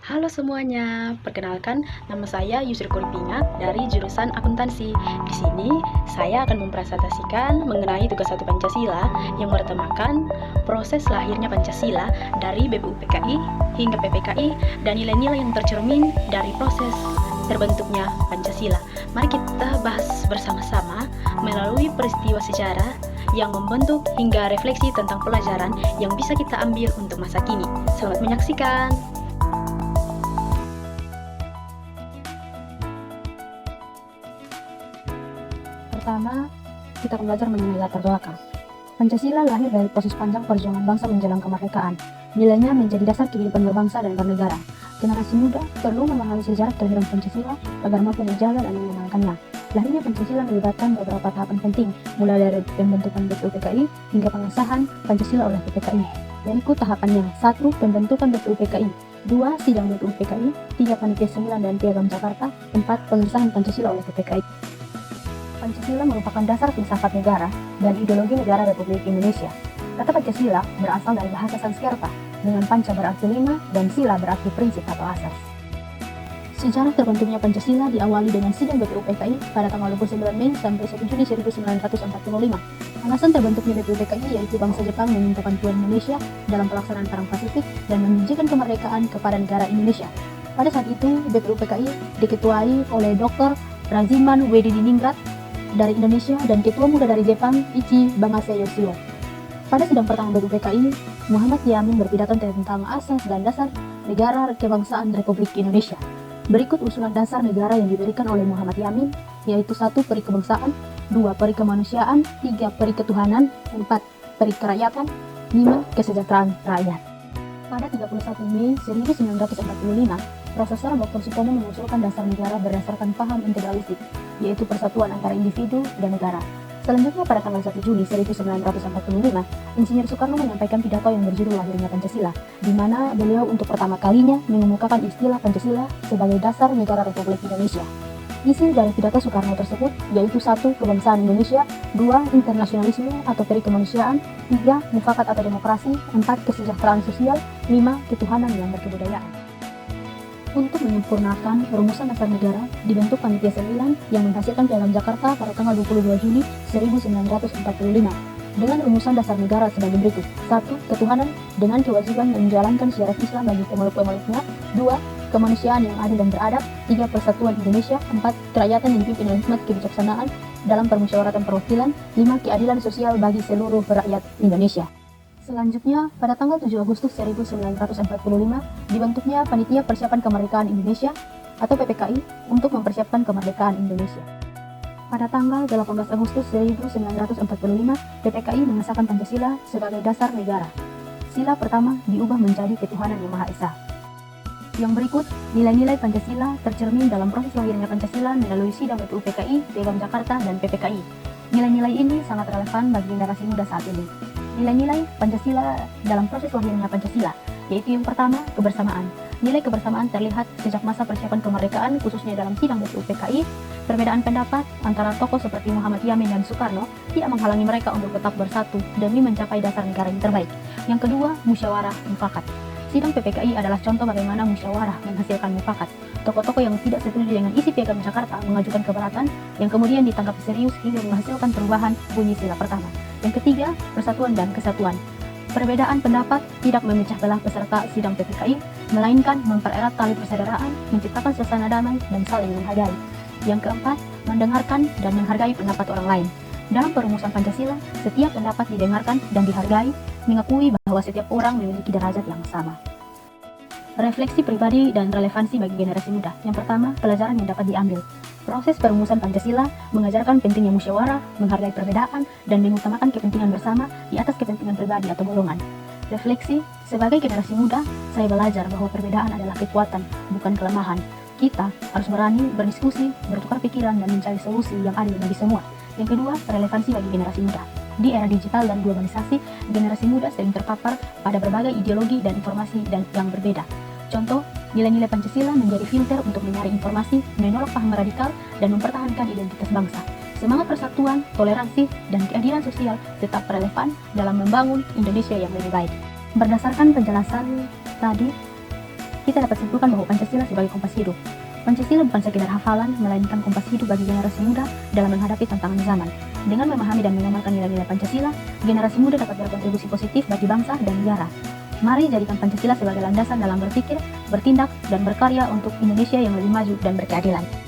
Halo semuanya, perkenalkan nama saya Yusri Kuripinga dari jurusan akuntansi. Di sini saya akan mempresentasikan mengenai tugas 1 Pancasila yang bertemakan proses lahirnya Pancasila dari BPUPKI hingga PPKI dan nilai-nilai yang tercermin dari proses terbentuknya Pancasila. Mari kita bahas bersama-sama melalui peristiwa sejarah yang membentuk hingga refleksi tentang pelajaran yang bisa kita ambil untuk masa kini. Selamat menyaksikan. Pertama, kita akan belajar mengenai latar belakang. Pancasila lahir dari proses panjang perjuangan bangsa menjelang kemerdekaan. Nilainya menjadi dasar kehidupan berbangsa dan bernegara. Generasi muda perlu memahami sejarah kelahiran Pancasila agar mampu menjaga dan mengenangkannya. Lahirnya Pancasila melibatkan beberapa tahapan penting, mulai dari pembentukan BPUPKI hingga pengesahan Pancasila oleh PPKI. Berikut tahapannya: 1. Pembentukan BPUPKI, 2. Sidang BPUPKI, 3. Panitia 9 dan Piagam Jakarta, 4. Pengesahan Pancasila oleh PPKI. Pancasila merupakan dasar filsafat negara dan ideologi negara Republik Indonesia. Kata Pancasila berasal dari bahasa Sanskerta, dengan panca berarti 5 dan sila berarti prinsip atau asas. Sejarah terbentuknya Pancasila diawali dengan sidang BPUPKI pada tanggal 29 Mei sampai 1 Juni 1945. Alasan terbentuknya BPUPKI yaitu bangsa Jepang meminta bantuan Indonesia dalam pelaksanaan Perang Pasifik dan menjanjikan kemerdekaan kepada negara Indonesia. Pada saat itu, BPUPKI diketuai oleh Dr. Raziman Wedidiningrat dari Indonesia dan Ketua Muda dari Jepang, Ichi Bangase Yoshio. Pada sidang pertama BPUPKI, Muhammad Yamin berpidato tentang asas dan dasar negara kebangsaan Republik Indonesia. Berikut usulan dasar negara yang diberikan oleh Muhammad Yamin, yaitu 1. Peri kebangsaan, 2. Peri kemanusiaan, 3. Peri ketuhanan, 4. Peri kerakyatan, 5. Kesejahteraan rakyat. Pada 31 Mei 1945, Profesor Dr. Sutomo mengusulkan dasar negara berdasarkan paham integralistik, yaitu persatuan antara individu dan negara. Selanjutnya pada tanggal 1 Juli 1945, Insinyur Soekarno menyampaikan pidato yang berjudul Lahirnya Pancasila, di mana beliau untuk pertama kalinya mengemukakan istilah Pancasila sebagai dasar negara Republik Indonesia. Isi dari pidato Soekarno tersebut yaitu 1. Kebangsaan Indonesia, 2. Internasionalisme atau peri kemanusiaan, 3. Mufakat atau demokrasi, 4. Kesejahteraan sosial, 5. Ketuhanan yang berkebudayaan. Untuk menyempurnakan rumusan dasar negara, dibentuk Panitia 9 yang menghasilkan Piagam Jakarta pada tanggal 22 Juni 1945 dengan rumusan dasar negara sebagai berikut. 1. Ketuhanan dengan kewajiban menjalankan syariat Islam bagi pemeluk-pemeluknya. 2. Kemanusiaan yang adil dan beradab. 3. Persatuan Indonesia. 4. Kerakyatan yang dipimpin oleh hikmat kebijaksanaan dalam permusyawaratan perwakilan. 5. Keadilan sosial bagi seluruh rakyat Indonesia. Selanjutnya, pada tanggal 7 Agustus 1945, dibentuknya Panitia Persiapan Kemerdekaan Indonesia atau PPKI untuk mempersiapkan kemerdekaan Indonesia. Pada tanggal 18 Agustus 1945, PPKI mengesahkan Pancasila sebagai dasar negara. Sila pertama diubah menjadi Ketuhanan Yang Maha Esa. Yang berikut, nilai-nilai Pancasila tercermin dalam proses lahirnya Pancasila melalui sidang BPUPKI, Piagam Jakarta, dan PPKI. Nilai-nilai ini sangat relevan bagi generasi muda saat ini. Nilai-nilai Pancasila dalam proses lahirnya Pancasila, yaitu yang pertama, kebersamaan. Nilai kebersamaan terlihat sejak masa persiapan kemerdekaan, khususnya dalam sidang BPUPKI. Perbedaan pendapat antara tokoh seperti Muhammad Yamin dan Soekarno tidak menghalangi mereka untuk tetap bersatu demi mencapai dasar negara yang terbaik. Yang kedua, musyawarah mufakat. Sidang PPKI adalah contoh bagaimana musyawarah menghasilkan mufakat. Tokoh-tokoh yang tidak setuju dengan isi Piagam Jakarta mengajukan keberatan yang kemudian ditanggapi serius hingga menghasilkan perubahan bunyi sila pertama. Yang ketiga, persatuan dan kesatuan. Perbedaan pendapat tidak memecah belah peserta sidang PPKI, melainkan mempererat tali persaudaraan, menciptakan suasana damai dan saling menghargai. Yang keempat, mendengarkan dan menghargai pendapat orang lain. Dalam perumusan Pancasila, setiap pendapat didengarkan dan dihargai, mengakui bahwa setiap orang memiliki derajat yang sama. Refleksi pribadi dan relevansi bagi generasi muda. Yang pertama, pelajaran yang dapat diambil. Proses perumusan Pancasila mengajarkan pentingnya musyawarah, menghargai perbedaan, dan mengutamakan kepentingan bersama di atas kepentingan pribadi atau golongan. Refleksi, sebagai generasi muda, saya belajar bahwa perbedaan adalah kekuatan, bukan kelemahan. Kita harus berani berdiskusi, bertukar pikiran, dan mencari solusi yang adil bagi semua. Yang kedua, relevansi bagi generasi muda. Di era digital dan globalisasi, generasi muda sering terpapar pada berbagai ideologi dan informasi yang berbeda. Contoh, nilai-nilai Pancasila menjadi filter untuk mencari informasi, menolak paham radikal, dan mempertahankan identitas bangsa. Semangat persatuan, toleransi, dan keadilan sosial tetap relevan dalam membangun Indonesia yang lebih baik. Berdasarkan penjelasan tadi, kita dapat simpulkan bahwa Pancasila sebagai kompas hidup. Pancasila bukan sekedar hafalan, melainkan kompas hidup bagi generasi muda dalam menghadapi tantangan zaman. Dengan memahami dan mengamalkan nilai-nilai Pancasila, generasi muda dapat berkontribusi positif bagi bangsa dan negara. Mari jadikan Pancasila sebagai landasan dalam berpikir, bertindak, dan berkarya untuk Indonesia yang lebih maju dan berkeadilan.